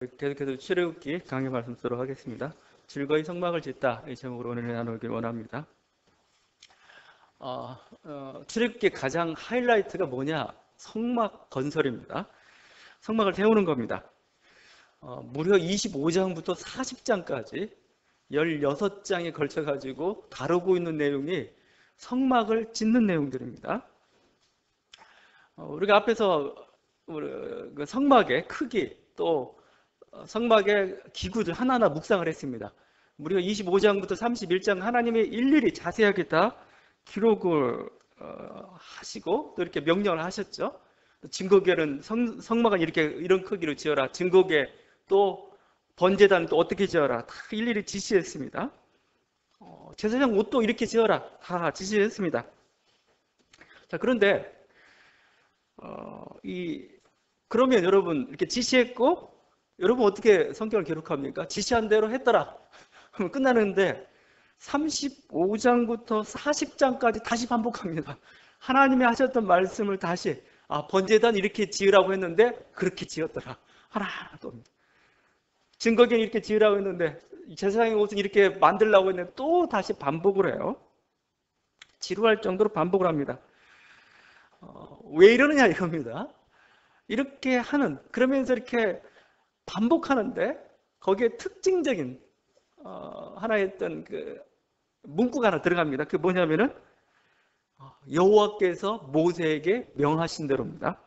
계속해서 출애굽기 강의 말씀 쓰도록 하겠습니다. 즐거이 성막을 짓다 이 제목으로 오늘 나누길 원합니다. 출애굽기 가장 하이라이트가 뭐냐? 성막 건설입니다. 성막을 세우는 겁니다. 무려 25장부터 40장까지 16장에 걸쳐가지고 다루고 있는 내용이 성막을 짓는 내용들입니다. 우리가 앞에서 그 성막의 크기 또 성막의 기구들 하나하나 묵상을 했습니다. 무려 25장부터 31장 하나님이 일일이 자세하게 다 기록을 하시고 또 이렇게 명령을 하셨죠. 증거궤는 성막은 이런 크기로 지어라. 증거궤 또 번제단 또 어떻게 지어라. 다 일일이 지시했습니다. 제사장 옷도 이렇게 지어라. 다 지시했습니다. 자, 그런데 그러면 여러분 이렇게 지시했고 여러분 어떻게 성경을 기록합니까? 지시한 대로 했더라 하면 끝나는데 35장부터 40장까지 다시 반복합니다. 하나님이 하셨던 말씀을 다시 번제단 이렇게 지으라고 했는데 그렇게 지었더라. 하나하나 또 증거궤는 이렇게 지으라고 했는데 제사장의 옷은 이렇게 만들라고 했는데 또 다시 반복을 해요. 지루할 정도로 반복을 합니다. 왜 이러느냐 이겁니다. 이렇게 하는 그러면서 이렇게 반복하는데 거기에 특징적인 하나의 어떤 그 문구가 하나 들어갑니다. 그게 뭐냐면은 여호와께서 모세에게 명하신 대로입니다.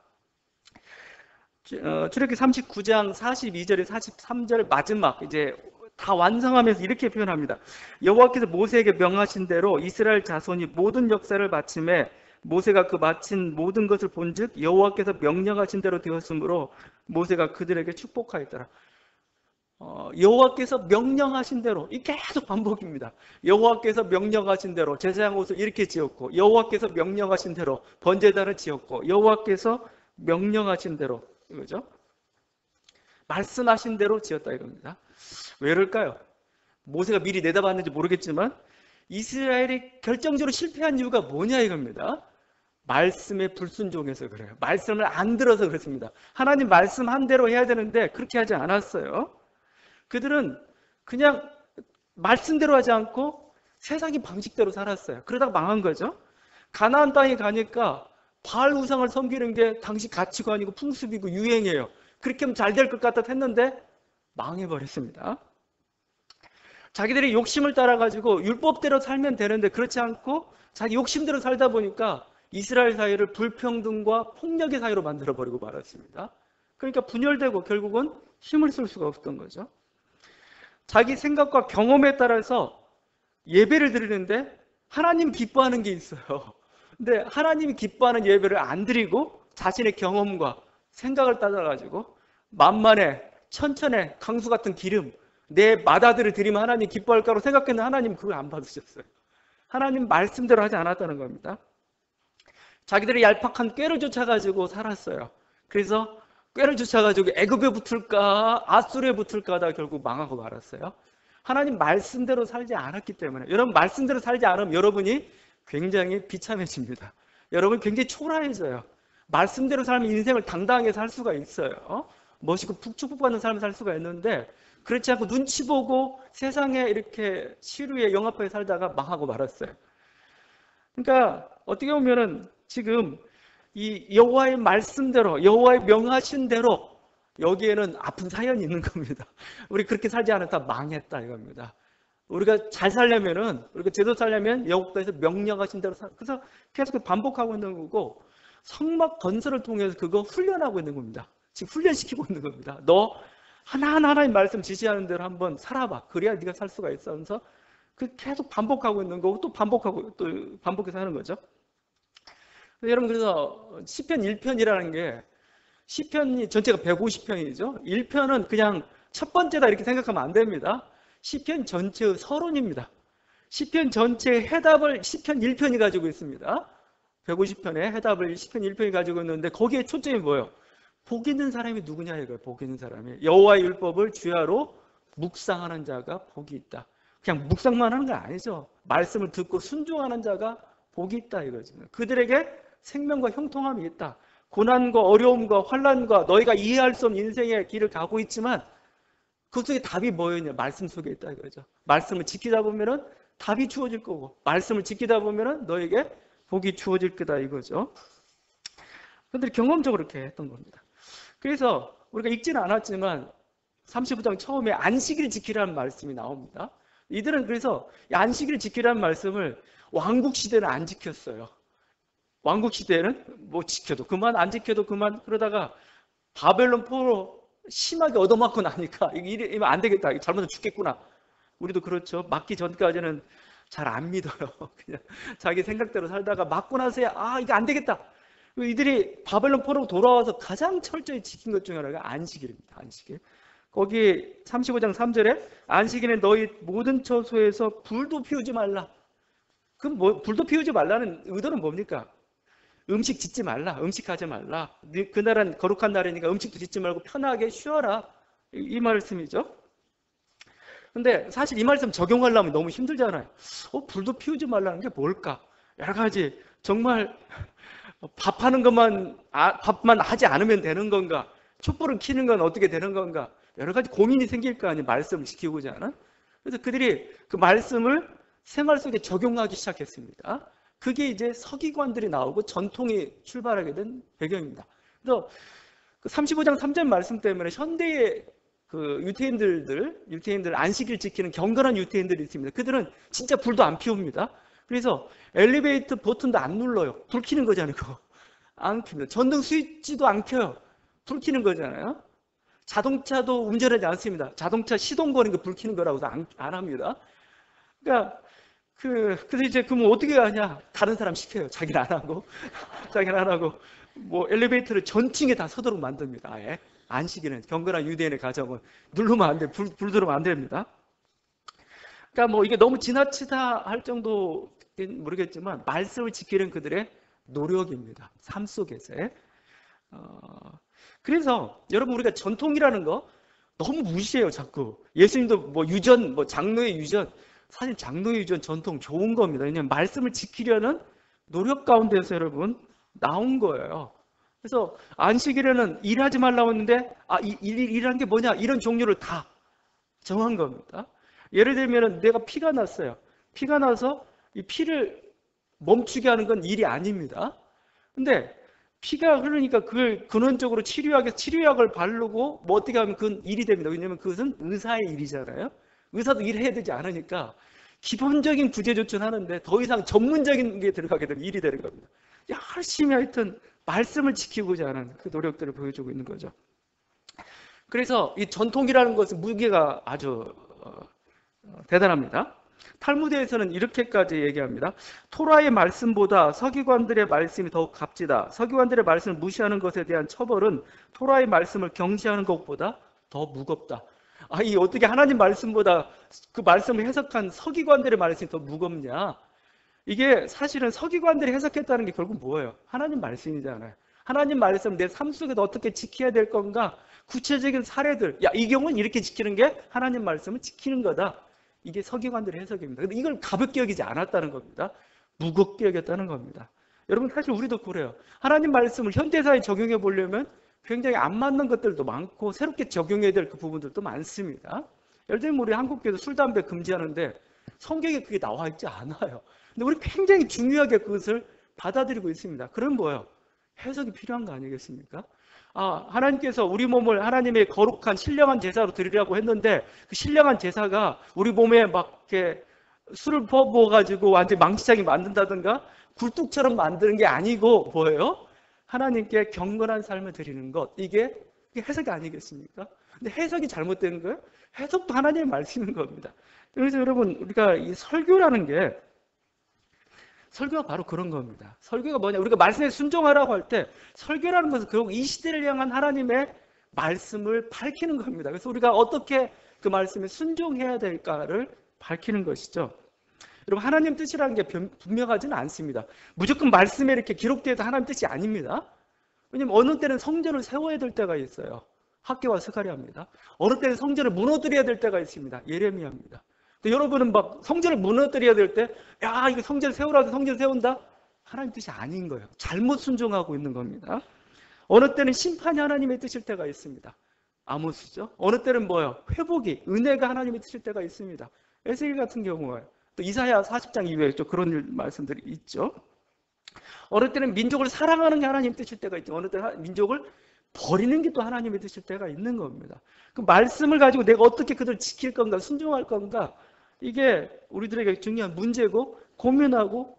출애굽기 39장 42절에 43절 마지막 이제 다 완성하면서 이렇게 표현합니다. 여호와께서 모세에게 명하신 대로 이스라엘 자손이 모든 역사를 마침에 모세가 그 마친 모든 것을 본즉 여호와께서 명령하신 대로 되었으므로 모세가 그들에게 축복하였더라. 여호와께서 명령하신 대로 이 계속 반복입니다. 여호와께서 명령하신 대로 제사장 옷을 이렇게 지었고 여호와께서 명령하신 대로 번제단을 지었고 여호와께서 명령하신 대로 이거죠. 말씀하신 대로 지었다 이겁니다. 왜 그럴까요? 모세가 미리 내다봤는지 모르겠지만 이스라엘이 결정적으로 실패한 이유가 뭐냐 이겁니다. 말씀에 불순종해서 그래요. 말씀을 안 들어서 그렇습니다. 하나님 말씀한 대로 해야 되는데 그렇게 하지 않았어요. 그들은 그냥 말씀대로 하지 않고 세상의 방식대로 살았어요. 그러다가 망한 거죠. 가나안 땅에 가니까 바알 우상을 섬기는 게 당시 가치관이고 풍습이고 유행이에요. 그렇게 하면 잘 될 것 같다 했는데 망해버렸습니다. 자기들이 욕심을 따라가지고 율법대로 살면 되는데 그렇지 않고 자기 욕심대로 살다 보니까 이스라엘 사회를 불평등과 폭력의 사회로 만들어버리고 말았습니다. 그러니까 분열되고 결국은 힘을 쓸 수가 없었던 거죠. 자기 생각과 경험에 따라서 예배를 드리는데 하나님 기뻐하는 게 있어요. 근데 하나님이 기뻐하는 예배를 안 드리고 자신의 경험과 생각을 따라가지고 만만해, 천천해, 강수 같은 기름 내 맏아들을 드리면 하나님 기뻐할까로 생각했는데 하나님 그걸 안 받으셨어요. 하나님 말씀대로 하지 않았다는 겁니다. 자기들이 얄팍한 꾀를 쫓아가지고 살았어요. 그래서 꾀를 쫓아가지고 애굽에 붙을까 아수르에 붙을까 하다가 결국 망하고 말았어요. 하나님 말씀대로 살지 않았기 때문에 여러분 말씀대로 살지 않으면 여러분이 굉장히 비참해집니다. 여러분 굉장히 초라해져요. 말씀대로 살면 인생을 당당하게 살 수가 있어요. 멋있고 축복받는 삶을 살 수가 있는데 그렇지 않고 눈치 보고 세상에 이렇게 시루에 영합하게 살다가 망하고 말았어요. 그러니까 어떻게 보면은 지금 이 여호와의 말씀대로 여호와의 명하신 대로 여기에는 아픈 사연이 있는 겁니다. 우리 그렇게 살지 않았다 망했다 이겁니다. 우리가 잘 살려면은 우리가 제대로 살려면 여호와께서 명령하신 대로 그래서 계속 반복하고 있는 거고 성막 건설을 통해서 그거 훈련하고 있는 겁니다. 지금 훈련시키고 있는 겁니다. 너 하나하나 하나님 말씀 지시하는 대로 한번 살아봐. 그래야 네가 살 수가 있어. 하면서 계속 반복하고 있는 거고 또 반복하고 또 반복해서 하는 거죠. 여러분 그래서 시편 1편이라는 게 시편이 전체가 150편이죠. 1편은 그냥 첫 번째다 이렇게 생각하면 안 됩니다. 시편 전체의 서론입니다. 시편 전체의 해답을 시편 1편이 가지고 있습니다. 150편의 해답을 시편 1편이 가지고 있는데 거기에 초점이 뭐예요? 복 있는 사람이 누구냐 이거예요. 복 있는 사람이 여호와의 율법을 주야로 묵상하는 자가 복이 있다. 그냥 묵상만 하는 거 아니죠. 말씀을 듣고 순종하는 자가 복이 있다 이거죠. 그들에게 생명과 형통함이 있다. 고난과 어려움과 환난과 너희가 이해할 수 없는 인생의 길을 가고 있지만 그 속에 답이 뭐였냐? 말씀 속에 있다 이거죠. 말씀을 지키다 보면은 답이 주어질 거고, 말씀을 지키다 보면은 너에게 복이 주어질 거다 이거죠. 그런데 경험적으로 그렇게 했던 겁니다. 그래서 우리가 읽지는 않았지만 35장 처음에 안식일을 지키라는 말씀이 나옵니다. 이들은 그래서 안식일을 지키라는 말씀을 왕국 시대는 안 지켰어요. 왕국 시대는 뭐 지켜도 그만, 안 지켜도 그만, 그러다가 바벨론 포로 심하게 얻어맞고 나니까 이러면 안 되겠다, 이거 잘못하면 죽겠구나. 우리도 그렇죠. 맞기 전까지는 잘 안 믿어요. 그냥 자기 생각대로 살다가 맞고 나서야 이거 안 되겠다. 이들이 바벨론 포로 돌아와서 가장 철저히 지킨 것 중에 하나가 안식일입니다. 안식일. 거기 35장 3절에 안식일에 너희 모든 처소에서 불도 피우지 말라. 그럼 불도 피우지 말라는 의도는 뭡니까? 음식 짓지 말라. 음식하지 말라. 그날은 거룩한 날이니까 음식도 짓지 말고 편하게 쉬어라. 이 말씀이죠. 근데 사실 이 말씀 적용하려면 너무 힘들잖아요. 불도 피우지 말라는 게 뭘까? 여러 가지 정말 밥하는 것만 밥만 하지 않으면 되는 건가? 촛불을 켜는 건 어떻게 되는 건가? 여러 가지 고민이 생길 거 아니에요. 말씀을 지키고자 하는. 그래서 그들이 그 말씀을 생활 속에 적용하기 시작했습니다. 그게 이제 서기관들이 나오고 전통이 출발하게 된 배경입니다. 그래서 그 35장 3절 말씀 때문에 현대의 그 유태인들 안식일 지키는 경건한 유태인들이 있습니다. 그들은 진짜 불도 안 피웁니다. 그래서 엘리베이터 버튼도 안 눌러요. 불 켜는 거잖아요. 그거 안 켭니다. 전등 스위치도 안 켜요. 불 켜는 거잖아요. 자동차도 운전하지 않습니다. 자동차 시동 거는 거 불 켜는 거라고도 안 합니다. 그러니까 그래서 이제 그러면 어떻게 하냐? 다른 사람 시켜요. 자기는 안 하고 뭐 엘리베이터를 전층에 다 서도록 만듭니다. 아예 안식일은 경건한 유대인의 가정은 누르면 안 돼, 불 들어오면 안 됩니다. 그러니까 뭐 이게 너무 지나치다 할 정도 모르겠지만 말씀을 지키는 그들의 노력입니다. 삶 속에서의. 그래서 여러분 우리가 전통이라는 거 너무 무시해요. 자꾸 예수님도 뭐 유전, 뭐 장로의 유전, 사실 장로의 유전 전통 좋은 겁니다. 왜냐하면 말씀을 지키려는 노력 가운데서 여러분 나온 거예요. 그래서 안식일에는 일하지 말라고 했는데 일이라는 게 뭐냐, 이런 종류를 다 정한 겁니다. 예를 들면 내가 피가 났어요. 피가 나서 이 피를 멈추게 하는 건 일이 아닙니다. 근데 피가 흐르니까 그걸 근원적으로 치료약을 바르고 뭐 어떻게 하면 그건 일이 됩니다. 왜냐하면 그것은 의사의 일이잖아요. 의사도 일해야 되지 않으니까 기본적인 구제조치는 하는데 더 이상 전문적인 게 들어가게 되면 일이 되는 겁니다. 열심히 하여튼 말씀을 지키고자 하는 그 노력들을 보여주고 있는 거죠. 그래서 이 전통이라는 것은 무게가 아주 대단합니다. 탈무드에서는 이렇게까지 얘기합니다. 토라의 말씀보다 서기관들의 말씀이 더욱 값지다. 서기관들의 말씀을 무시하는 것에 대한 처벌은 토라의 말씀을 경시하는 것보다 더 무겁다. 이 어떻게 하나님 말씀보다 그 말씀을 해석한 서기관들의 말씀이 더 무겁냐? 이게 사실은 서기관들이 해석했다는 게 결국 뭐예요? 하나님 말씀이잖아요. 하나님 말씀 내 삶 속에서 어떻게 지켜야 될 건가? 구체적인 사례들. 이 경우는 이렇게 지키는 게 하나님 말씀을 지키는 거다. 이게 서기관들의 해석입니다. 근데 이걸 가볍게 여기지 않았다는 겁니다. 무겁게 여겼다는 겁니다. 여러분 사실 우리도 그래요. 하나님 말씀을 현대사에 적용해 보려면 굉장히 안 맞는 것들도 많고 새롭게 적용해야 될 그 부분들도 많습니다. 예를 들면 우리 한국교회도 술, 담배 금지하는데 성경에 그게 나와 있지 않아요. 근데 우리 굉장히 중요하게 그것을 받아들이고 있습니다. 그럼 뭐예요? 해석이 필요한 거 아니겠습니까? 하나님께서 우리 몸을 하나님의 거룩한 신령한 제사로 드리라고 했는데 그 신령한 제사가 우리 몸에 막 이렇게 술을 부어가지고 완전히 망치장이 만든다든가 굴뚝처럼 만드는 게 아니고 뭐예요? 하나님께 경건한 삶을 드리는 것. 이게 해석이 아니겠습니까? 근데 해석이 잘못된 거예요? 해석도 하나님의 말씀인 겁니다. 그래서 여러분 우리가 이 설교라는 게 설교가 바로 그런 겁니다. 설교가 뭐냐? 우리가 말씀에 순종하라고 할 때 설교라는 것은 결국 이 시대를 향한 하나님의 말씀을 밝히는 겁니다. 그래서 우리가 어떻게 그 말씀에 순종해야 될까를 밝히는 것이죠. 여러분 하나님 뜻이라는 게 분명하지는 않습니다. 무조건 말씀에 이렇게 기록되어서 하나님 뜻이 아닙니다. 왜냐하면 어느 때는 성전을 세워야 될 때가 있어요. 학개와 스가랴입니다. 어느 때는 성전을 무너뜨려야 될 때가 있습니다. 예레미야입니다. 여러분은 막 성전을 무너뜨려야 될 때, 이거 성전을 세우라고 성전을 세운다? 하나님 뜻이 아닌 거예요. 잘못 순종하고 있는 겁니다. 어느 때는 심판이 하나님의 뜻일 때가 있습니다. 아모스죠. 어느 때는 뭐예요? 회복이, 은혜가 하나님이 드실 때가 있습니다. 에스겔 같은 경우에 또 이사야 40장 이후에 또 그런 말씀들이 있죠. 어느 때는 민족을 사랑하는 게 하나님 뜻일 때가 있죠. 어느 때는 민족을 버리는 게 또 하나님이 뜻일 때가 있는 겁니다. 그 말씀을 가지고 내가 어떻게 그들을 지킬 건가, 순종할 건가, 이게 우리들에게 중요한 문제고 고민하고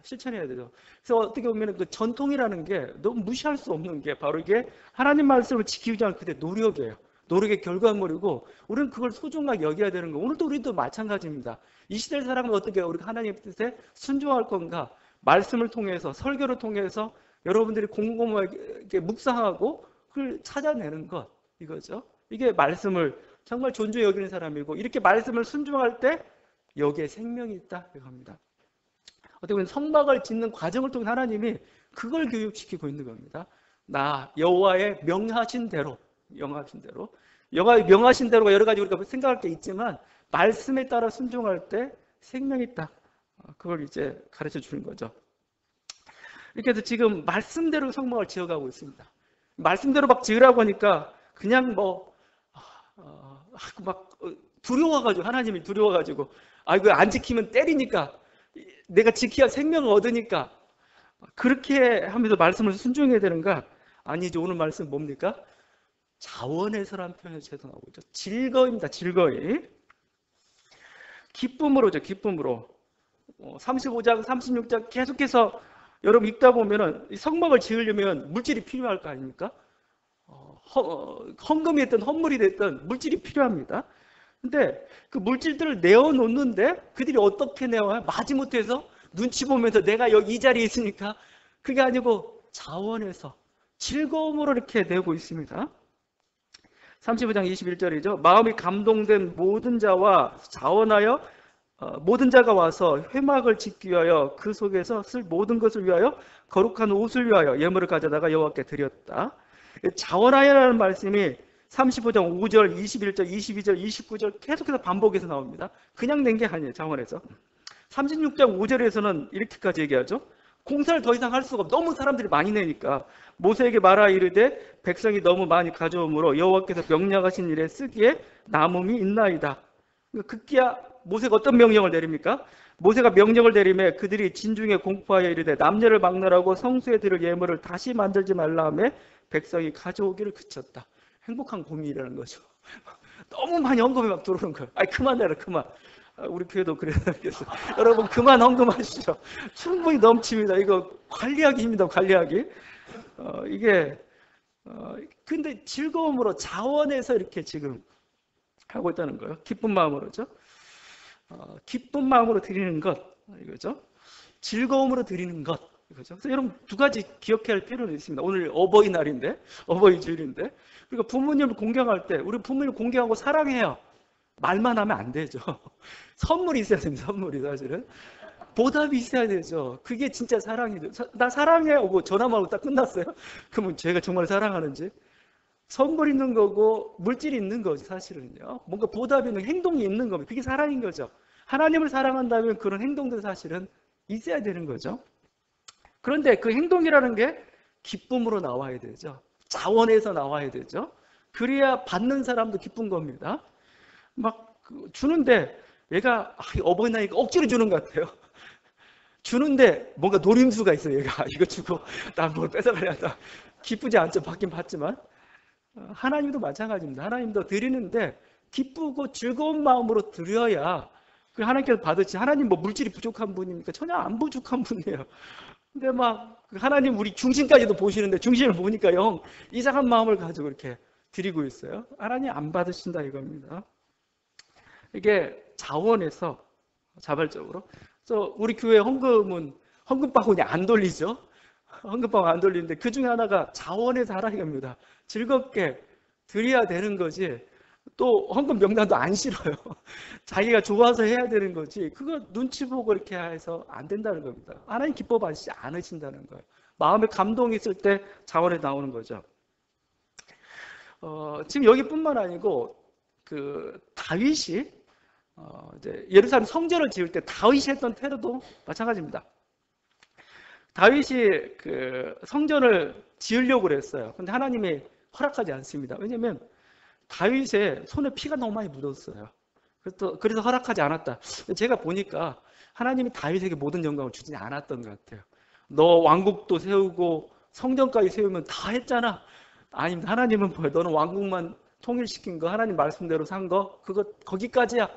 실천해야 되죠. 그래서 어떻게 보면 그 전통이라는 게 너무 무시할 수 없는 게 바로 이게 하나님 말씀을 지키지 않을 때 노력이에요. 노력의 결과물이고 우리는 그걸 소중하게 여겨야 되는 거. 오늘도 우리도 마찬가지입니다. 이 시대를 살아가면 어떻게 우리가 하나님의 뜻에 순종할 건가? 말씀을 통해서, 설교를 통해서 여러분들이 곰곰하게 묵상하고 그걸 찾아내는 것, 이거죠. 이게 말씀을 정말 존중히 여기는 사람이고, 이렇게 말씀을 순종할 때 여기에 생명이 있다 이겁니다. 어떻게 보면 성막을 짓는 과정을 통해 하나님이 그걸 교육시키고 있는 겁니다. 나 여호와의 명하신 대로, 여호와의 명하신 대로가 여러 가지 우리가 생각할 게 있지만 말씀에 따라 순종할 때 생명이 있다. 그걸 이제 가르쳐 주는 거죠. 이렇게 해서 지금 말씀대로 성막을 지어가고 있습니다. 말씀대로 막 지으라고 하니까 그냥 막 두려워가지고, 하나님이 두려워가지고, 이거 안 지키면 때리니까, 내가 지켜야 생명을 얻으니까, 그렇게 하면서 말씀을 순종해야 되는가? 아니죠. 오늘 말씀 뭡니까? 자원해서라는 표현이 제대로 나오고 있죠. 즐거움입니다. 즐거움. 기쁨으로죠. 기쁨으로. 35장, 36장 계속해서 여러분 읽다 보면은 성막을 지으려면 물질이 필요할 거 아닙니까? 헌금이 됐든 헌물이 됐든 물질이 필요합니다. 근데 그 물질들을 내어놓는데 그들이 어떻게 내어요? 마지못해서 눈치 보면서 내가 여기 이 자리에 있으니까, 그게 아니고 자원해서 즐거움으로 이렇게 내고 있습니다. 35장 21절이죠. 마음이 감동된 모든 자와 자원하여 모든 자가 와서 회막을 짓기 위하여 그 속에서 쓸 모든 것을 위하여 거룩한 옷을 위하여 예물을 가져다가 여호와께 드렸다. 자원하여라는 말씀이 35장 5절, 21절, 22절, 29절 계속해서 반복해서 나옵니다. 그냥 낸 게 아니에요. 자원해서. 36장 5절에서는 이렇게까지 얘기하죠. 공사를 더 이상 할 수가 없어. 너무 사람들이 많이 내니까 모세에게 말하 이르되 백성이 너무 많이 가져오므로 여호와께서 명령하신 일에 쓰기에 남음이 있나이다. 급기야 모세가 어떤 명령을 내립니까? 모세가 명령을 내리매 그들이 진중에 공포하여 이르되 남녀를 막론하고 성소에 드릴 예물을 다시 만들지 말라 하며 백성이 가져오기를 그쳤다. 행복한 고민이라는 거죠. 너무 많이 헌금이 막 들어오는 거예요. 그만해라, 그만. 우리 교회도 그래야겠어요. 여러분 그만 헌금하시죠. 충분히 넘칩니다. 이거 관리하기 힘들다. 관리하기. 근데 즐거움으로 자원해서 이렇게 지금 하고 있다는 거예요. 기쁜 마음으로죠. 기쁜 마음으로 드리는 것, 이거죠. 즐거움으로 드리는 것, 이거죠. 그래서 여러분 두 가지 기억해야 할 필요는 있습니다. 오늘 어버이날인데, 어버이주일인데, 그러니까 부모님을 공경할 때 우리 부모님을 공경하고 사랑해요. 말만 하면 안 되죠. 선물이 있어야 됩니다. 선물이 사실은 보답이 있어야 되죠. 그게 진짜 사랑이죠. 나 사랑해 오고 전화만 하고 딱 끝났어요. 그러면 제가 정말 사랑하는지. 선물 있는 거고 물질이 있는 거죠. 사실은요. 뭔가 보답이 있는 행동이 있는 겁니다. 그게 사랑인 거죠. 하나님을 사랑한다면 그런 행동도 사실은 있어야 되는 거죠. 그런데 그 행동이라는 게 기쁨으로 나와야 되죠. 자원에서 나와야 되죠. 그래야 받는 사람도 기쁜 겁니다. 막 주는데 얘가 어버이날이니까 억지로 주는 것 같아요. 주는데 뭔가 노림수가 있어요. 얘가 이거 주고 나 뭘 뺏어가려 하다. 기쁘지 않죠. 받긴 받지만. 하나님도 마찬가지입니다. 하나님도 드리는데 기쁘고 즐거운 마음으로 드려야 하나님께서 받으시. 하나님 뭐 물질이 부족한 분입니까? 전혀 안 부족한 분이에요. 근데 막 하나님 우리 중심까지도 보시는데 중심을 보니까 영 이상한 마음을 가지고 이렇게 드리고 있어요. 하나님 안 받으신다 이겁니다. 이게 자원에서 자발적으로. 그래서 우리 교회 헌금바구니 안 돌리죠. 헌금바구니 안 돌리는데 그 중에 하나가 자원에서 하라는 겁니다. 즐겁게 드려야 되는 거지. 또 헌금 명단도 안 싫어요. 자기가 좋아서 해야 되는 거지. 그거 눈치 보고 이렇게 해서 안 된다는 겁니다. 하나님 기뻐하시지 않으신다는 거예요. 마음에 감동이 있을 때 자원에 나오는 거죠. 지금 여기뿐만 아니고 그 다윗이 이제 예루살렘 성전을 지을 때 다윗이 했던 테러도 마찬가지입니다. 다윗이 그 성전을 지으려고 그랬어요. 근데 하나님이 허락하지 않습니다. 왜냐하면 다윗의 손에 피가 너무 많이 묻었어요. 그래서 허락하지 않았다. 제가 보니까 하나님이 다윗에게 모든 영광을 주지 않았던 것 같아요. 너 왕국도 세우고 성전까지 세우면 다 했잖아. 아닙니다. 하나님은 뭐예요? 너는 왕국만 통일시킨 거, 하나님 말씀대로 산 거, 그거 거기까지야.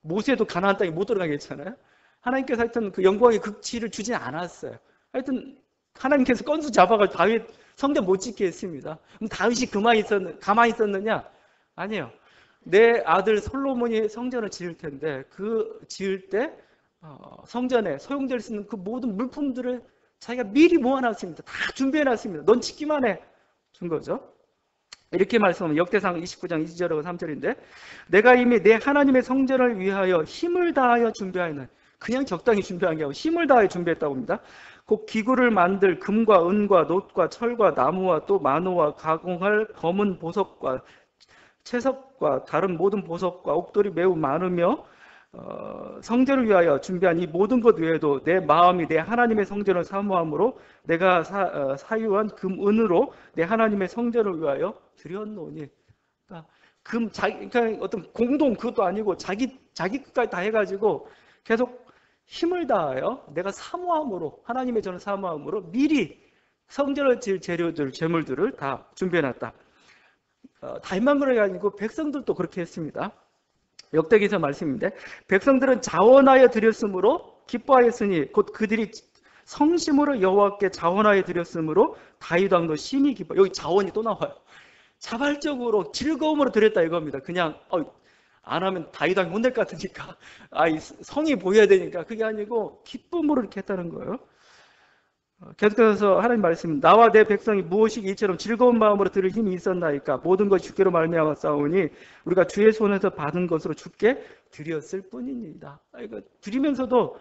모세도 가나안 땅에 못 들어가게 했잖아요. 하나님께서 하여튼 그 영광의 극치를 주지 않았어요. 하여튼 하나님께서 건수 잡아가지고 다윗 성전 못 짓게 했습니다. 그럼 다윗이 가만히 있었느냐? 아니에요. 내 아들 솔로몬이 성전을 지을 텐데 그 지을 때 성전에 소용될 수 있는 그 모든 물품들을 자기가 미리 모아놨습니다. 다 준비해놨습니다. 넌 짓기만 해. 준 거죠. 이렇게 말씀하면 역대상 29장 2절하고 3절인데 내가 이미 내 하나님의 성전을 위하여 힘을 다하여 준비하였는, 그냥 적당히 준비한 게 아니고 힘을 다하여 준비했다고 합니다. 곧 기구를 만들 금과 은과 놋과 철과 나무와 또 만호와 가공할 검은 보석과 채석과 다른 모든 보석과 옥돌이 매우 많으며 성전을 위하여 준비한 이 모든 것 외에도 내 마음이 내 하나님의 성전을 사모함으로 내가 사유한 금, 은으로 내 하나님의 성전을 위하여 드렸노니. 그러니까 어떤 공동 그것도 아니고 자기 것까지 다 해가지고 계속 힘을 다하여 내가 사모함으로, 하나님의 전을 사모함으로 미리 성전을 지을 재료들, 재물들을 다 준비해놨다. 다윗만 그런 게 아니고 백성들도 그렇게 했습니다. 역대기서 말씀인데 백성들은 자원하여 드렸으므로 기뻐하였으니 곧 그들이 성심으로 여호와께 자원하여 드렸으므로 다윗 왕도 심히 기뻐. 여기 자원이 또 나와요. 자발적으로 즐거움으로 드렸다 이겁니다. 그냥 안 하면 다윗 왕이 혼낼 것 같으니까 성이 보여야 되니까 그게 아니고 기쁨으로 이렇게 했다는 거예요. 계속해서 하나님 말씀, 나와 내 백성이 무엇이기 이처럼 즐거운 마음으로 들을 힘이 있었나이까. 모든 것이 주께로 말미암아 싸우니 우리가 주의 손에서 받은 것으로 주께 드렸을 뿐입니다. 이거 드리면서도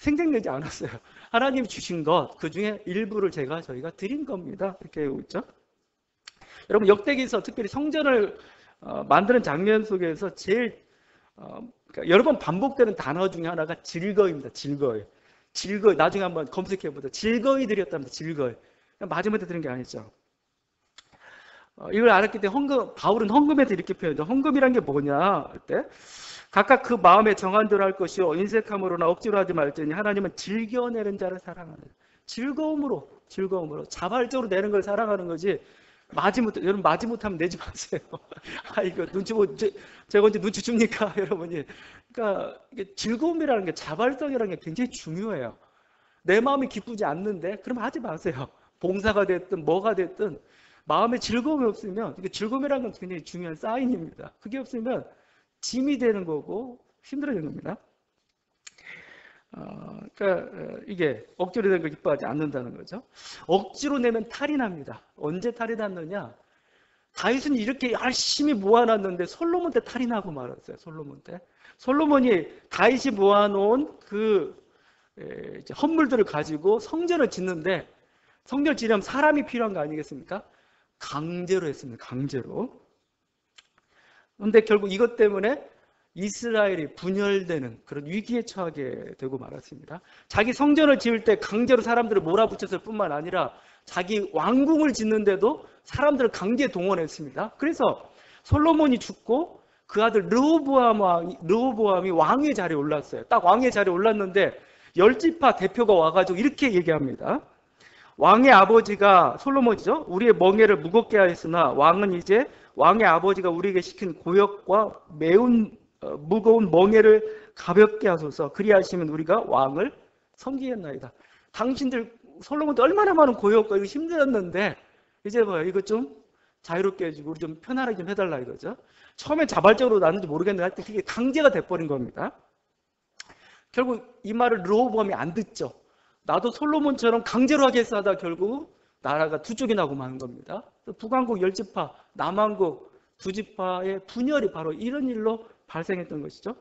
생색내지 않았어요. 하나님이 주신 것, 그 중에 일부를 저희가 드린 겁니다. 이렇게 하고 있죠. 여러분, 역대기에서 특별히 성전을 만드는 장면 속에서 제일 그러니까 여러 번 반복되는 단어 중에 하나가 즐거입니다. 즐거이. 나중에 한번 검색해보자. 즐거이 드렸답니다. 즐거이. 마지막에 드린 게 아니죠. 이걸 알았기 때문에 바울은 헌금에도 이렇게 표현해요. 헌금이란 게 뭐냐 할 때 각각 그 마음에 정한 대로 할 것이요 인색함으로나 억지로 하지 말지니 하나님은 즐겨내는 자를 사랑하는. 즐거움으로 자발적으로 내는 걸 사랑하는 거지. 여러분 마지못하면 내지 마세요. 이거 제가 언제 눈치 줍니까, 여러분이? 그러니까 이게 즐거움이라는 게, 자발성이라는 게 굉장히 중요해요. 내 마음이 기쁘지 않는데 그럼 하지 마세요. 봉사가 됐든 뭐가 됐든 마음에 즐거움이 없으면, 이게 즐거움이라는 건 굉장히 중요한 사인입니다. 그게 없으면 짐이 되는 거고 힘들어지는 겁니다. 그러니까 이게 억지로 된 걸 기뻐하지 않는다는 거죠. 억지로 내면 탈이 납니다. 언제 탈이 났느냐? 다윗은 이렇게 열심히 모아놨는데 솔로몬 때 탈이 나고 말았어요. 솔로몬 때. 솔로몬이 다윗이 모아놓은 그 헌물들을 가지고 성전을 짓는데, 성전을 지으려면 사람이 필요한 거 아니겠습니까? 강제로 했습니다. 강제로. 그런데 결국 이것 때문에 이스라엘이 분열되는 그런 위기에 처하게 되고 말았습니다. 자기 성전을 지을 때 강제로 사람들을 몰아붙였을 뿐만 아니라 자기 왕궁을 짓는데도 사람들을 강제 동원했습니다. 그래서 솔로몬이 죽고 그 아들 르호보암이 왕의 자리에 올랐어요. 딱 왕의 자리에 올랐는데 열지파 대표가 와가지고 이렇게 얘기합니다. 왕의 아버지가, 솔로몬이죠, 우리의 멍에를 무겁게 하였으나 왕은 이제 왕의 아버지가 우리에게 시킨 고역과 매운 무거운 멍에를 가볍게 하소서. 그리하시면 우리가 왕을 섬기겠나이다. 당신들 솔로몬도 얼마나 많은 고역과 이거 힘들었는데 이제 이거 좀 자유롭게 해주고 우리 좀 편안하게 좀 해달라 이거죠. 처음엔 자발적으로 났는지 모르겠는데 하여튼 그게 강제가 돼버린 겁니다. 결국 이 말을 르호보암이 안 듣죠. 나도 솔로몬처럼 강제로 하겠어 하다 결국 나라가 두 쪽이 나고 마는 겁니다. 북왕국 10지파, 남왕국 2지파의 분열이 바로 이런 일로 발생했던 것이죠.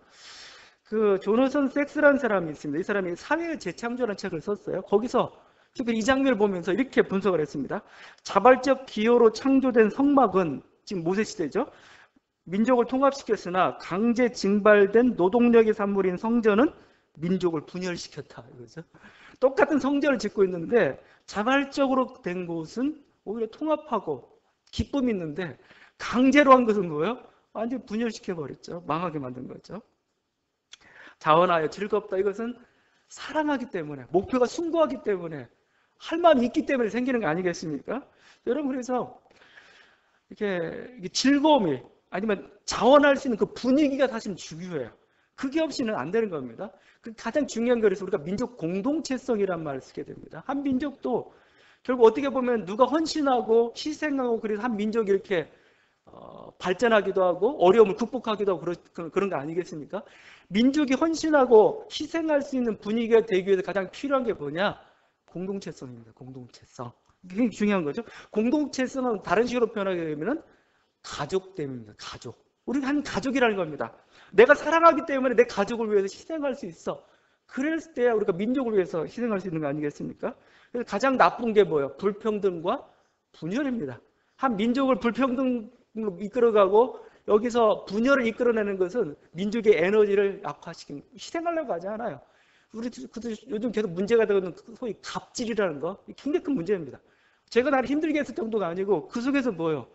그 조너선 섹스라는 사람이 있습니다. 이 사람이 사회의 재창조라는 책을 썼어요. 거기서 특별히 이 장면을 보면서 이렇게 분석을 했습니다. 자발적 기여로 창조된 성막은, 지금 모세 시대죠, 민족을 통합시켰으나 강제 징발된 노동력의 산물인 성전은 민족을 분열시켰다 이거죠. 똑같은 성전을 짓고 있는데 자발적으로 된 곳은 오히려 통합하고 기쁨이 있는데 강제로 한 것은 뭐예요? 완전히 분열시켜버렸죠. 망하게 만든 거죠. 자원하여 즐겁다. 이것은 사랑하기 때문에, 목표가 숭고하기 때문에, 할 마음이 있기 때문에 생기는 거 아니겠습니까? 여러분, 그래서 이게 즐거움이 아니면 자원할 수 있는 그 분위기가 사실 중요해요. 그게 없이는 안 되는 겁니다. 그 가장 중요한 거라서 우리가 민족 공동체성이란 말을 쓰게 됩니다. 한 민족도 결국 어떻게 보면 누가 헌신하고 희생하고 그래서 한 민족이 이렇게 발전하기도 하고 어려움을 극복하기도 하고 그런 거 아니겠습니까? 민족이 헌신하고 희생할 수 있는 분위기가 되기 위해서 가장 필요한 게 뭐냐? 공동체성입니다. 공동체성. 굉장히 중요한 거죠. 공동체성은 다른 식으로 표현하게 되면 가족됨입니다. 가족. 우리가 한 가족이라는 겁니다. 내가 사랑하기 때문에 내 가족을 위해서 희생할 수 있어. 그랬을 때야 우리가 민족을 위해서 희생할 수 있는 거 아니겠습니까? 그래서 가장 나쁜 게 뭐예요? 불평등과 분열입니다. 한 민족을 불평등으로 이끌어가고 여기서 분열을 이끌어내는 것은 민족의 에너지를 약화시키는, 희생하려고 하지 않아요. 우리 요즘 계속 문제가 되고 있는 소위 갑질이라는 거, 굉장히 큰 문제입니다. 제가 나를 힘들게 했을 정도가 아니고 그 속에서 뭐예요?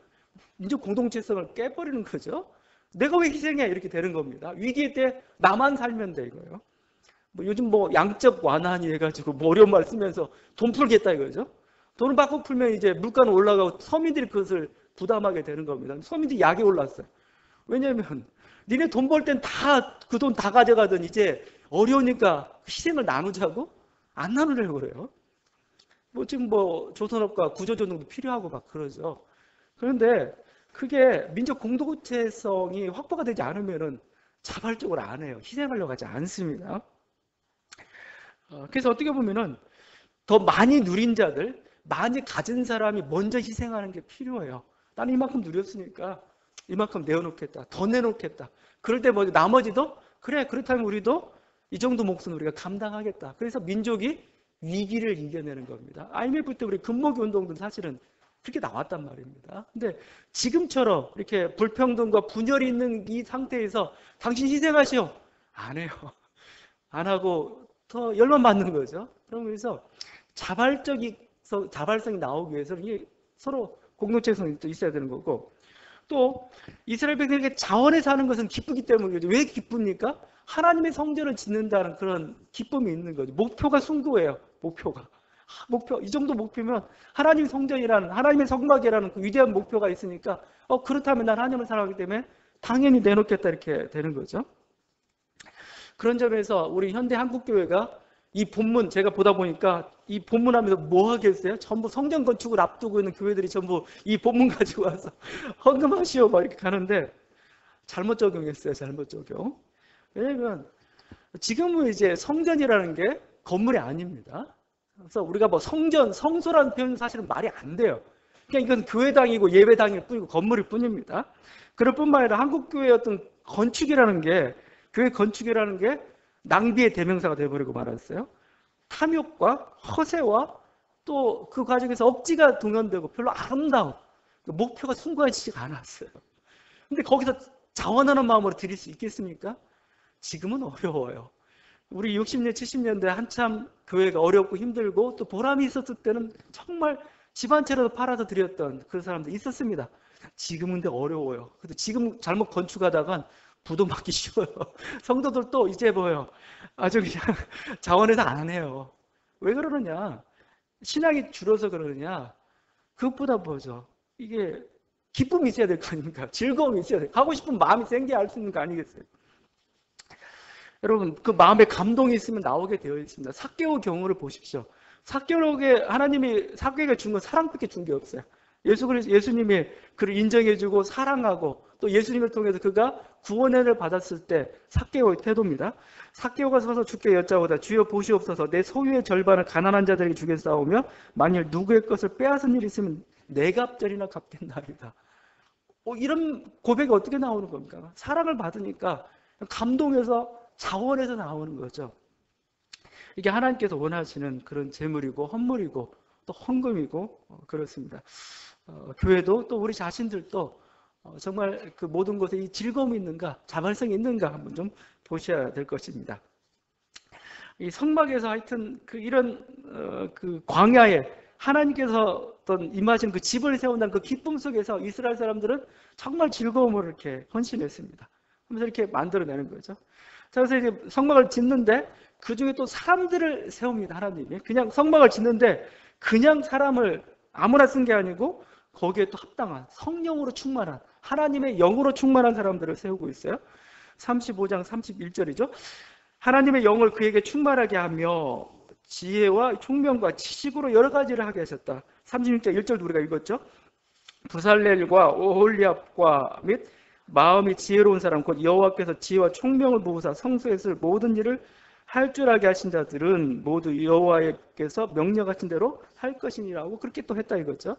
민족 공동체성을 깨버리는 거죠. 내가 왜 희생해? 이렇게 되는 겁니다. 위기 때 나만 살면 돼 이거예요. 요즘 양적 완화니 해가지고 어려운 말 쓰면서 돈 풀겠다 이거죠. 돈을 받고 풀면 이제 물가는 올라가고 서민들이 그것을 부담하게 되는 겁니다. 서민들이 약이 올랐어요. 왜냐하면 니네 돈 벌 땐 다 그 돈 다 가져가더니 이제 어려우니까 희생을 나누자고 안 나누려고 그래요. 지금 조선업과 구조조정도 필요하고 막 그러죠. 그런데 그게 민족 공동체성이 확보가 되지 않으면은 자발적으로 안 해요. 희생하려고 하지 않습니다. 그래서 어떻게 보면은 더 많이 누린 자들, 많이 가진 사람이 먼저 희생하는 게 필요해요. 나는 이만큼 누렸으니까 이만큼 내어놓겠다. 더 내놓겠다. 그럴 때 나머지도 그래, 그렇다면 우리도 이 정도 몫은 우리가 감당하겠다. 그래서 민족이 위기를 이겨내는 겁니다. IMF 때 우리 금모기 운동도 사실은 그렇게 나왔단 말입니다. 근데 지금처럼 이렇게 불평등과 분열이 있는 이 상태에서 당신 희생하시오. 안 해요. 안 하고 더 열만 받는 거죠. 그러면서 자발성이 나오기 위해서는 이게 서로 공동체성이 또 있어야 되는 거고, 또 이스라엘 백성에게 자원에 사는 것은 기쁘기 때문이죠. 왜 기쁩니까? 하나님의 성전을 짓는다는 그런 기쁨이 있는 거죠. 목표가 숭고해요. 목표 이 정도 목표면 하나님의 성전이라는, 하나님의 성막이라는 그 위대한 목표가 있으니까 그렇다면 난 하나님을 사랑하기 때문에 당연히 내놓겠다 이렇게 되는 거죠. 그런 점에서 우리 현대 한국교회가 이 본문 제가 보다 보니까 이 본문 하면서 뭐 하겠어요? 전부 성전 건축을 앞두고 있는 교회들이 전부 이 본문 가지고 와서 헌금하시오 막 이렇게 가는데 잘못 적용했어요. 잘못 적용. 왜냐면 지금은 이제 성전이라는 게 건물이 아닙니다. 그래서 우리가 성전, 성소라는 표현은 사실은 말이 안 돼요. 그냥 이건 교회당이고 예배당일 뿐이고 건물일 뿐입니다. 그럴 뿐만 아니라 한국교회의 어떤 건축이라는 게, 교회 건축이라는 게 낭비의 대명사가 되어버리고 말았어요. 탐욕과 허세와 또 그 과정에서 억지가 동원되고 별로 아름다운 목표가 숭고해지지가 않았어요. 근데 거기서 자원하는 마음으로 드릴 수 있겠습니까? 지금은 어려워요. 우리 60년, 70년대 한참 교회가 어렵고 힘들고 또 보람이 있었을 때는 정말 집 한 채라도 팔아서 드렸던 그런 사람들 있었습니다. 지금은 근데 어려워요. 근데 지금 잘못 건축하다간 부도 맞기 쉬워요. 성도들도 이제 아주 그냥 자원해서 안 해요. 왜 그러느냐? 신앙이 줄어서 그러느냐? 그것보다 이게 기쁨이 있어야 될 거 아닙니까? 즐거움이 있어야 돼요. 하고 싶은 마음이 생겨야 할 수 있는 거 아니겠어요? 여러분, 그 마음에 감동이 있으면 나오게 되어 있습니다. 삭개오 경우를 보십시오. 삭개오에게 하나님이 삭개오에게 준 건 사랑밖에 준 게 없어요. 예수님이 그를 인정해주고 사랑하고 또 예수님을 통해서 그가 구원의 은혜를 받았을 때 삭개오의 태도입니다. 삭개오가 서서 주께 여짜오다. 주여 보시옵소서. 내 소유의 절반을 가난한 자들에게 주겠사오며 만일 누구의 것을 빼앗은 일이 있으면 네 갑절이나 갚겠나이다. 이런 고백이 어떻게 나오는 겁니까? 사랑을 받으니까 감동해서 자원에서 나오는 거죠. 이게 하나님께서 원하시는 그런 재물이고 헌물이고 또 헌금이고 그렇습니다. 교회도 또 우리 자신들도 정말 그 모든 것에 이 즐거움이 있는가, 자발성이 있는가 한번 좀 보셔야 될 것입니다. 이 성막에서 하여튼 이런 그 광야에 하나님께서 어떤 임하신 그 집을 세운다는 그 기쁨 속에서 이스라엘 사람들은 정말 즐거움을 이렇게 헌신했습니다. 그래서 이렇게 만들어내는 거죠. 자, 그래서 이제 성막을 짓는데 그 중에 또 사람들을 세웁니다. 하나님이. 그냥 성막을 짓는데 그냥 사람을 아무나 쓴 게 아니고 거기에 또 합당한 성령으로 충만한 하나님의 영으로 충만한 사람들을 세우고 있어요. 35장 31절이죠. 하나님의 영을 그에게 충만하게 하며 지혜와 총명과 지식으로 여러 가지를 하게 하셨다. 36장 1절도 우리가 읽었죠. 부살렐과 오홀리압과 및 마음이 지혜로운 사람 곧 여호와께서 지혜와 총명을 부으사 성소에 쓸 모든 일을 할 줄 알게 하신 자들은 모두 여호와께서 명령하신 대로 할 것이니라고 그렇게 또 했다 이거죠.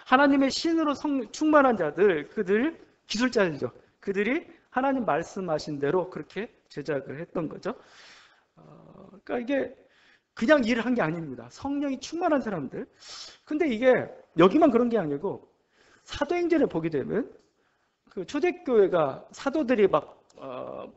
하나님의 신으로 충만한 자들, 그들 기술자들이죠. 그들이 하나님 말씀하신 대로 그렇게 제작을 했던 거죠. 그러니까 이게 그냥 일을 한 게 아닙니다. 성령이 충만한 사람들. 근데 이게 여기만 그런 게 아니고 사도행전을 보게 되면 그 초대교회가 사도들이 막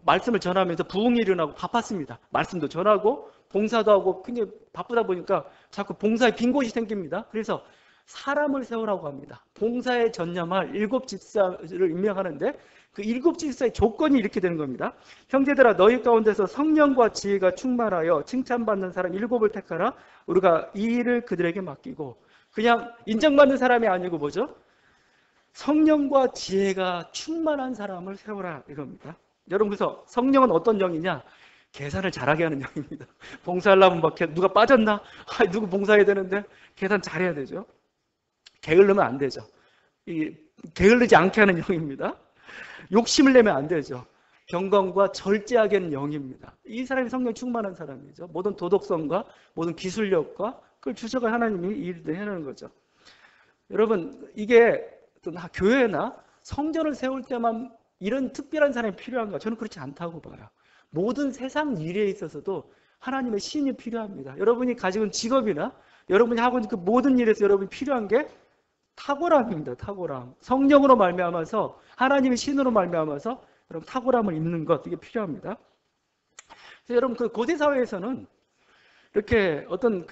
말씀을 전하면서 부흥이 일어나고 바빴습니다. 말씀도 전하고 봉사도 하고 굉장히 바쁘다 보니까 자꾸 봉사에 빈 곳이 생깁니다. 그래서 사람을 세우라고 합니다. 봉사에 전념할 7 집사를 임명하는데 그 7 집사의 조건이 이렇게 되는 겁니다. 형제들아 너희 가운데서 성령과 지혜가 충만하여 칭찬받는 사람 7을 택하라. 우리가 이 일을 그들에게 맡기고 그냥 인정받는 사람이 아니고 뭐죠? 성령과 지혜가 충만한 사람을 세우라 이겁니다. 여러분 그래서 성령은 어떤 영이냐? 계산을 잘하게 하는 영입니다. 봉사하려면 막 누가 빠졌나? 누구 봉사해야 되는데 계산 잘해야 되죠. 게을르면 안 되죠. 게을르지 않게 하는 영입니다. 욕심을 내면 안 되죠. 경건과 절제하게 하는 영입니다. 이 사람이 성령 충만한 사람이죠. 모든 도덕성과 모든 기술력과 그걸 주셔가 하나님이 일을 해내는 거죠. 여러분 이게 교회나 성전을 세울 때만 이런 특별한 사람이 필요한가? 저는 그렇지 않다고 봐요. 모든 세상 일에 있어서도 하나님의 신이 필요합니다. 여러분이 가지고 있는 직업이나 여러분이 하고 있는 그 모든 일에서 여러분이 필요한 게 탁월함입니다. 탁월함. 성령으로 말미암아서 하나님의 신으로 말미암아서 여러분 탁월함을 입는 것 이게 필요합니다. 그래서 여러분 그 고대 사회에서는 이렇게 어떤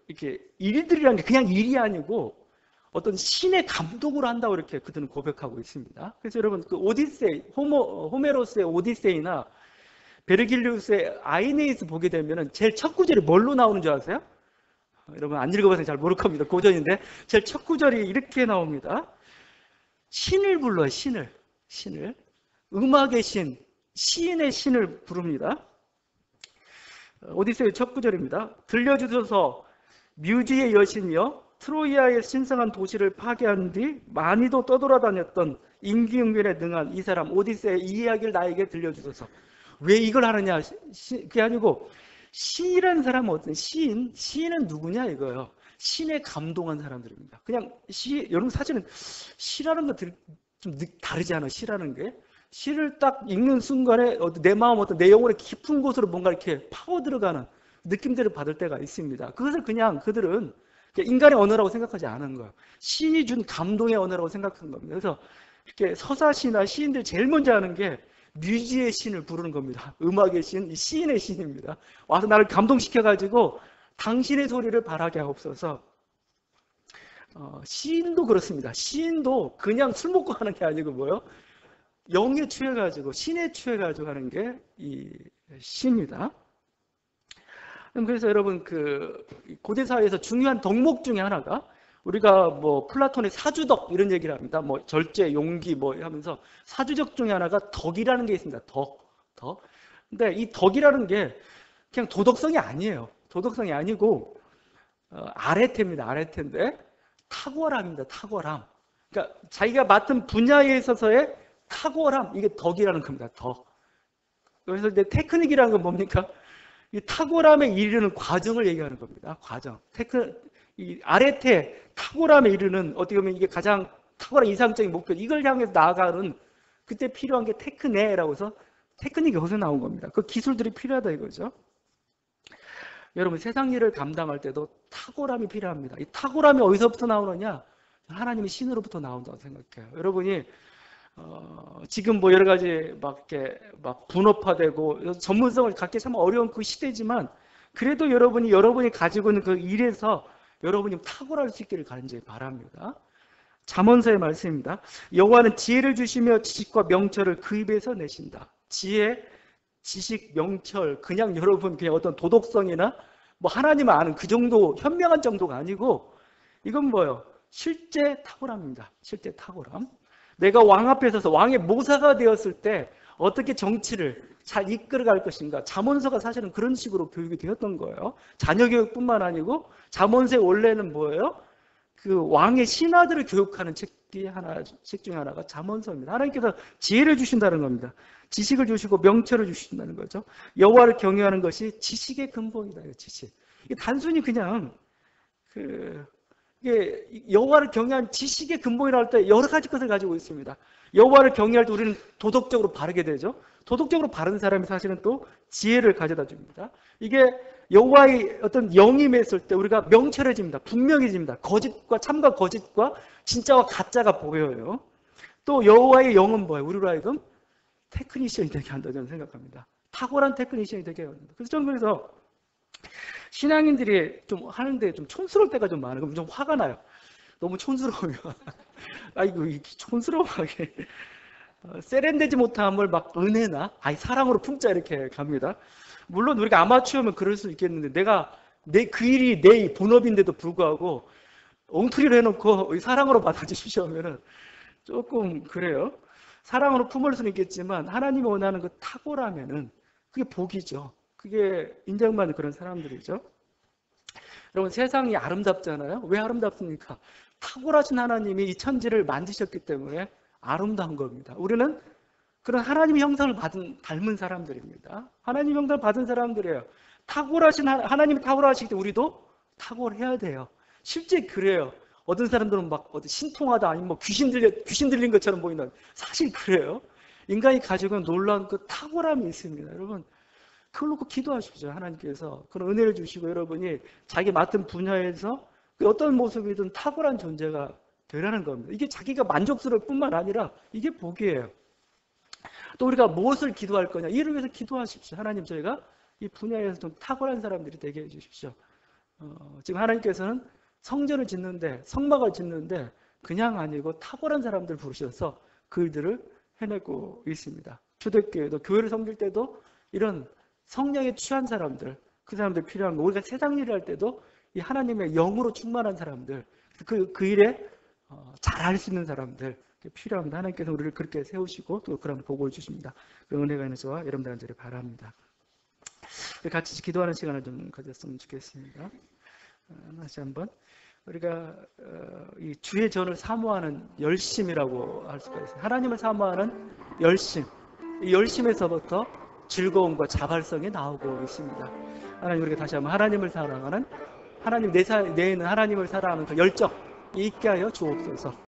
이렇게 일들이라는 게 그냥 일이 아니고 어떤 신의 감동으로 한다고 이렇게 그들은 고백하고 있습니다. 그래서 여러분 그 오디세이, 호메로스의 오디세이나 베르길리우스의 아이네이스 보게 되면은 제일 첫 구절이 뭘로 나오는 줄 아세요? 여러분 안 읽어봐서 잘 모를 겁니다. 고전인데 제일 첫 구절이 이렇게 나옵니다. 신을 불러요. 신을. 음악의 신, 시인의 신을 부릅니다. 오디세이 첫 구절입니다. 들려주소서 뮤지의 여신이여 트로이아의 신성한 도시를 파괴한 뒤 많이도 떠돌아다녔던 임기응변에 능한 이 사람 오디세이의 이 이야기를 나에게 들려주소서. 왜 이걸 하느냐? 그게 아니고 시인이라는 사람은 어떤 시인은 누구냐 이거예요. 신에 감동한 사람들입니다. 그냥 여러분 사실은 시라는 것들이 좀 다르지 않아요. 시라는 게 시를 딱 읽는 순간에 내 마음 어떤 내 영혼의 깊은 곳으로 뭔가 이렇게 파고 들어가는 느낌들을 받을 때가 있습니다. 그것을 그냥 그들은 인간의 언어라고 생각하지 않은 거예요. 신이 준 감동의 언어라고 생각한 겁니다. 그래서 이렇게 서사시나 시인들 제일 먼저 하는 게 뮤지의 신을 부르는 겁니다. 음악의 신, 시인의 신입니다. 와서 나를 감동시켜가지고 당신의 소리를 바라게 하옵소서. 시인도 그렇습니다. 시인도 그냥 술 먹고 하는 게 아니고 뭐요? 영에 취해가지고 신에 취해가지고 하는 게 이 시입니다. 그래서 여러분 그 고대 사회에서 중요한 덕목 중에 하나가 우리가 뭐 플라톤의 사주덕 이런 얘기를 합니다. 뭐 절제, 용기 뭐 하면서 사주적 중에 하나가 덕이라는 게 있습니다. 덕. 근데 이 덕이라는 게 그냥 도덕성이 아니에요. 도덕성이 아니고 아레테입니다. 아레테인데 탁월함입니다. 탁월함. 그러니까 자기가 맡은 분야에 있어서의 탁월함 이게 덕이라는 겁니다. 덕. 그래서 이제 테크닉이라는 건 뭡니까? 이 탁월함에 이르는 과정을 얘기하는 겁니다. 과정. 이 아레테 탁월함에 이르는 어떻게 보면 이게 가장 탁월한 이상적인 목표. 이걸 향해서 나아가는 그때 필요한 게 테크네라고 해서 테크닉이 거기서 나온 겁니다. 그 기술들이 필요하다 이거죠. 여러분 세상 일을 감당할 때도 탁월함이 필요합니다. 이 탁월함이 어디서부터 나오느냐? 하나님의 신으로부터 나온다고 생각해요. 여러분이 지금 뭐 여러 가지 막 이렇게 막 분업화되고 전문성을 갖기 참 어려운 그 시대지만 그래도 여러분이 가지고 있는 그 일에서 여러분이 탁월할 수 있기를 간절히 바랍니다. 잠언서의 말씀입니다. 여호와는 지혜를 주시며 지식과 명철을 그 입에서 내신다. 지혜, 지식, 명철, 그냥 여러분 그냥 어떤 도덕성이나 뭐 하나님을 아는 그 정도 현명한 정도가 아니고 이건 뭐예요? 실제 탁월함입니다. 실제 탁월함. 내가 왕 앞에 서서 왕의 모사가 되었을 때 어떻게 정치를 잘 이끌어갈 것인가. 잠언서가 사실은 그런 식으로 교육이 되었던 거예요. 자녀 교육뿐만 아니고 잠언서의 원래는 뭐예요? 그 왕의 신하들을 교육하는 책 중에 하나가 잠언서입니다. 하나님께서 지혜를 주신다는 겁니다. 지식을 주시고 명철을 주신다는 거죠. 여호와를 경외하는 것이 지식의 근본이다. 지식. 이게 단순히 그냥 이게 여호와를 경외하는 지식의 근본이라 할 때 여러 가지 것을 가지고 있습니다. 여호와를 경외할 때 우리는 도덕적으로 바르게 되죠. 도덕적으로 바른 사람이 사실은 또 지혜를 가져다 줍니다. 이게 여호와의 어떤 영이 임했을 때 우리가 명철해집니다. 분명해집니다. 거짓과 참과 거짓과 진짜와 가짜가 보여요. 또 여호와의 영은 뭐예요? 우리로 하여금 테크니션이 되게 한다 저는 생각합니다. 탁월한 테크니션이 되게 합니다. 그래서 저는 그래서 신앙인들이 좀 하는데 좀 촌스러울 때가 좀 많아요. 그럼 좀 화가 나요. 너무 촌스러우면 아이고 촌스러워하게 세련되지 못함을 막 은혜나 사랑으로 품자 이렇게 갑니다. 물론 우리가 아마추어면 그럴 수 있겠는데 내가 그 일이 내 본업인데도 불구하고 엉터리로 해놓고 사랑으로 받아주십시오 하면은 조금 그래요. 사랑으로 품을 수는 있겠지만 하나님이 원하는 그 탁월하면은 그게 복이죠. 그게 인정받는 그런 사람들이죠. 여러분 세상이 아름답잖아요. 왜 아름답습니까? 탁월하신 하나님이 이 천지를 만드셨기 때문에 아름다운 겁니다. 우리는 그런 하나님의 형상을 닮은 사람들입니다. 하나님의 형상을 받은 사람들이에요. 탁월하신 하나님이 탁월하시기 때문에 우리도 탁월해야 돼요. 실제 그래요. 어떤 사람들은 막 신통하다 아니면 뭐 귀신 들린 것처럼 보이는 사실 그래요. 인간이 가지고 있는 놀라운 그 탁월함이 있습니다. 여러분 그걸 놓고 기도하십시오. 하나님께서 그런 은혜를 주시고 여러분이 자기 맡은 분야에서 그 어떤 모습이든 탁월한 존재가 되라는 겁니다. 이게 자기가 만족스러울 뿐만 아니라 이게 복이에요. 또 우리가 무엇을 기도할 거냐 이를 위해서 기도하십시오. 하나님 저희가 이 분야에서 좀 탁월한 사람들이 되게 해주십시오. 지금 하나님께서는 성전을 짓는데 성막을 짓는데 그냥 아니고 탁월한 사람들 부르셔서 그 일들을 해내고 있습니다. 초대교회도 교회를 섬길 때도 이런 성령에 취한 사람들 그 사람들 필요한 거. 우리가 세상 일을 할 때도 이 하나님의 영으로 충만한 사람들 그 일에 잘할 수 있는 사람들 필요합니다. 하나님께서 우리를 그렇게 세우시고 또 그런 복을 주십니다. 그 은혜가 있는 저와 여러분들 간절히 바랍니다. 같이 기도하는 시간을 좀 가졌으면 좋겠습니다. 다시 한번 우리가 이 주의 전을 사모하는 열심이라고 할 수가 있어요. 하나님을 사모하는 열심, 이 열심에서부터 즐거움과 자발성이 나오고 있습니다. 하나님 우리가 다시 한번 하나님을 사랑하는 하나님 내에는 하나님을 사랑하는 그 열정 있게 하여 주옵소서.